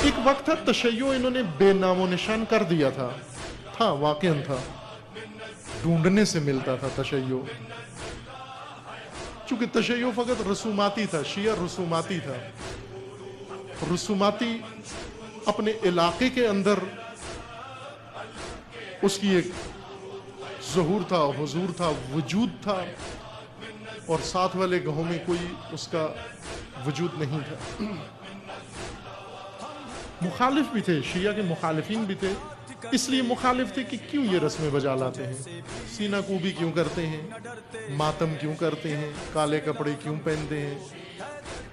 ایک وقت تھا تشیع انہوں نے بے نام و نشان کر دیا تھا واقعاً تھا، ڈھونڈنے سے ملتا تھا تشیع، چونکہ تشیع فقط رسوماتی تھا، شیعہ رسوماتی تھا، رسوماتی اپنے علاقے کے اندر اس کی ایک ظہور تھا، حضور تھا، وجود تھا، اور ساتھ والے گاؤں میں کوئی اس کا وجود نہیں تھا۔ مخالف بھی تھے، شیعہ کے مخالفین بھی تھے، اس لیے مخالف تھے کہ کیوں یہ رسمیں بجا لاتے ہیں، سینہ کوبی کیوں کرتے ہیں، ماتم کیوں کرتے ہیں، کالے کپڑے کیوں پہنتے ہیں،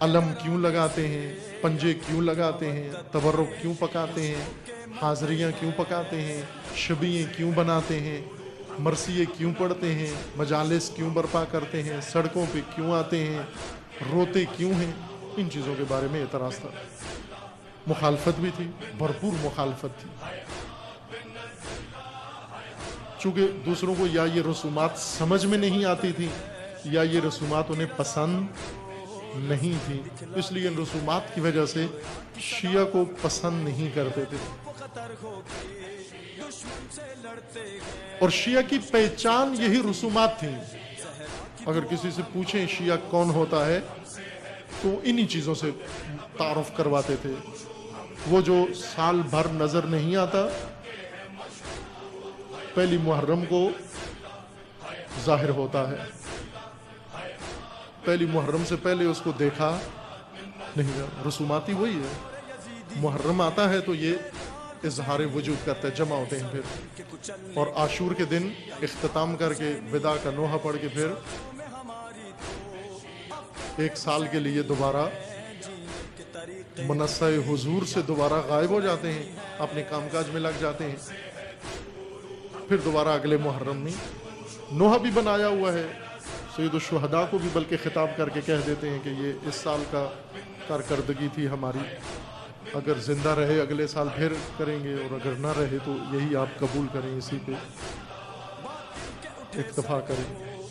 علم کیوں لگاتے ہیں، پنجے کیوں لگاتے ہیں، تبرک کیوں پکاتے ہیں، حاضریاں کیوں پکاتے ہیں، شبییں کیوں بناتے ہیں، مرثیے کیوں پڑھتے ہیں، مجالس کیوں برپا کرتے ہیں، سڑکوں پہ کیوں آتے ہیں، روتے کیوں ہیں، ان چیزوں کے بارے میں اعتراض تھا۔ مخالفت بھی تھی، بھرپور مخالفت تھی، چونکہ دوسروں کو یا یہ رسومات سمجھ میں نہیں آتی تھی یا یہ رسومات انہیں پسند نہیں تھی، اس لیے ان رسومات کی وجہ سے شیعہ کو پسند نہیں کرتے تھے، اور شیعہ کی پہچان یہی رسومات تھیں۔ اگر کسی سے پوچھیں شیعہ کون ہوتا ہے تو انہی چیزوں سے تعارف کرواتے تھے، وہ جو سال بھر نظر نہیں آتا، پہلی محرم کو ظاہر ہوتا ہے، پہلی محرم سے پہلے اس کو دیکھا نہیں، رسوماتی وہی ہے، محرم آتا ہے تو یہ اظہار وجود کرتا ہے، جمع ہوتے ہیں پھر، اور عاشور کے دن اختتام کر کے وداع کا نوحہ پڑھ کے پھر ایک سال کے لیے دوبارہ منصہ حضور سے دوبارہ غائب ہو جاتے ہیں، اپنے کام کاج میں لگ جاتے ہیں، پھر دوبارہ اگلے محرم میں نوحہ بھی بنایا ہوا ہے، سید الشہداء کو بھی بلکہ خطاب کر کے کہہ دیتے ہیں کہ یہ اس سال کا کارکردگی تھی ہماری، اگر زندہ رہے اگلے سال پھر کریں گے، اور اگر نہ رہے تو یہی آپ قبول کریں، اسی پہ اکتفا کریں،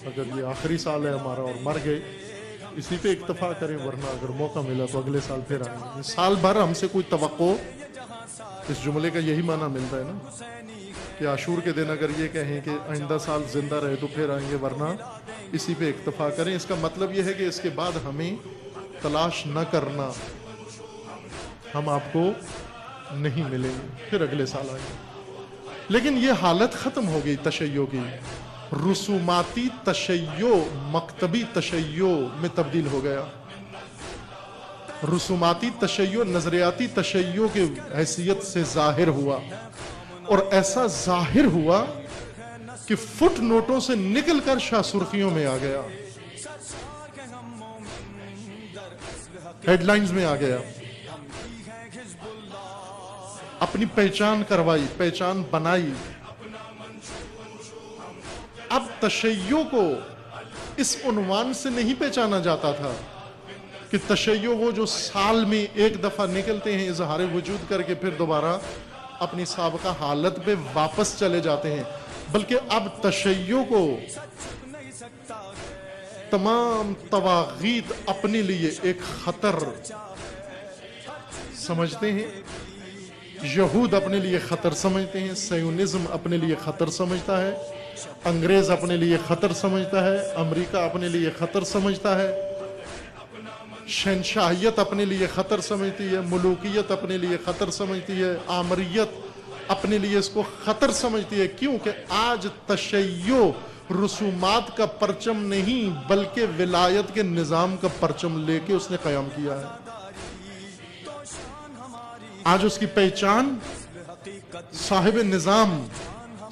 اگر یہ آخری سال ہے ہمارا اور مر گئے اسی پہ اکتفا کریں، ورنہ اگر موقع ملا تو اگلے سال پھر آئیں گے۔ سال بھر ہم سے کوئی توقع، اس جملے کا یہی معنی ملتا ہے نا کہ عاشور کے دن اگر یہ کہیں کہ آئندہ سال زندہ رہے تو پھر آئیں گے، ورنہ اسی پہ اکتفا کریں، اس کا مطلب یہ ہے کہ اس کے بعد ہمیں تلاش نہ کرنا، ہم آپ کو نہیں ملیں گے، پھر اگلے سال آئیں گے۔ لیکن یہ حالت ختم ہو گئی تشیع کی، رسوماتی تشیع مکتبی تشیع میں تبدیل ہو گیا، رسوماتی تشیع نظریاتی تشیع کی حیثیت سے ظاہر ہوا، اور ایسا ظاہر ہوا کہ فٹ نوٹوں سے نکل کر شاہ سرخیوں میں آ گیا، ہیڈ لائنز میں آ گیا، اپنی پہچان کروائی، پہچان بنائی۔ اب تشیع کو اس عنوان سے نہیں پہچانا جاتا تھا کہ تشیع وہ جو سال میں ایک دفعہ نکلتے ہیں اظہار وجود کر کے پھر دوبارہ اپنی سابقہ حالت پہ واپس چلے جاتے ہیں، بلکہ اب تشیع کو تمام طواغیت اپنے لیے ایک خطر سمجھتے ہیں، یہود اپنے لیے خطر سمجھتے ہیں، سیونزم اپنے لیے خطر سمجھتا ہے، انگریز اپنے لیے خطر سمجھتا ہے، امریکہ اپنے لیے خطر سمجھتا ہے، شہنشاہیت اپنے لیے خطر سمجھتی ہے، ملوکیت اپنے لیے خطر سمجھتی ہے، آمریت اپنے لیے اس کو خطر سمجھتی ہے، کیونکہ آج تشیع رسومات کا پرچم نہیں بلکہ ولایت کے نظام کا پرچم لے کے اس نے قیام کیا ہے۔ آج اس کی پہچان صاحب نظام،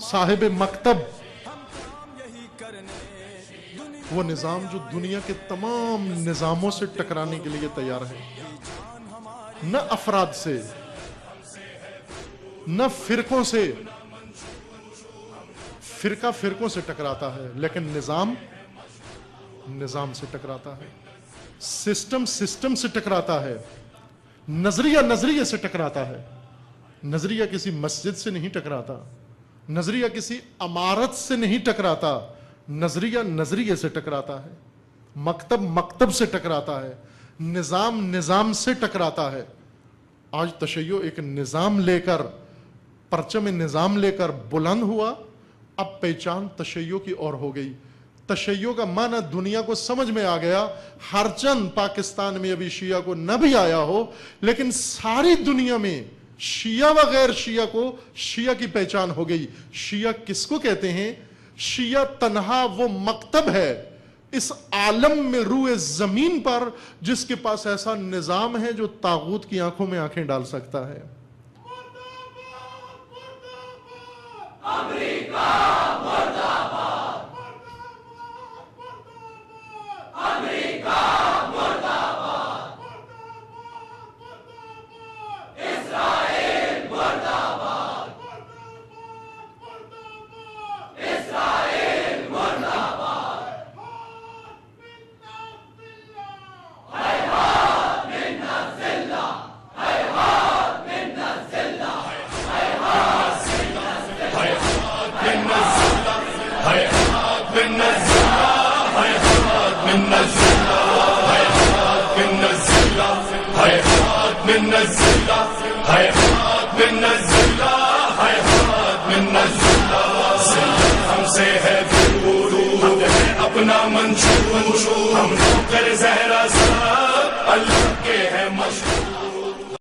صاحب مکتب، وہ نظام جو دنیا کے تمام نظاموں سے ٹکرانے کے لیے تیار ہے، نہ افراد سے، نہ فرقوں سے، فرقہ فرقوں سے ٹکراتا ہے لیکن نظام نظام سے ٹکراتا ہے، سسٹم سسٹم سے ٹکراتا ہے، نظریہ نظریے سے ٹکراتا ہے، نظریہ کسی مسجد سے نہیں ٹکراتا، نظریہ کسی عمارت سے نہیں ٹکراتا، نظریہ نظریے سے ٹکراتا ہے، مکتب مکتب سے ٹکراتا ہے، نظام نظام سے ٹکراتا ہے۔ آج تشیع ایک نظام لے کر، پرچم نظام لے کر بلند ہوا، اب پہچان تشیع کی اور ہو گئی۔ تشیع کا معنی دنیا کو سمجھ میں آ گیا، ہرچند پاکستان میں ابھی شیعہ کو نہ بھی آیا ہو، لیکن ساری دنیا میں شیعہ و غیر شیعہ کو شیعہ کی پہچان ہو گئی۔ شیعہ کس کو کہتے ہیں؟ شیعہ تنہا وہ مکتب ہے اس عالم میں روئے زمین پر جس کے پاس ایسا نظام ہے جو طاغوت کی آنکھوں میں آنکھیں ڈال سکتا ہے۔ امریکہ مردہ باد، امریکہ مردہ باد، اسرائیل مردہ باد، اسرائیل مردہ باد، ہیہات من الذلہ، ہیہات من الذلہ، ہم سے ہے دور اپنا منشور، ہم کر زہرا سا اللہ کے ہے مشہور۔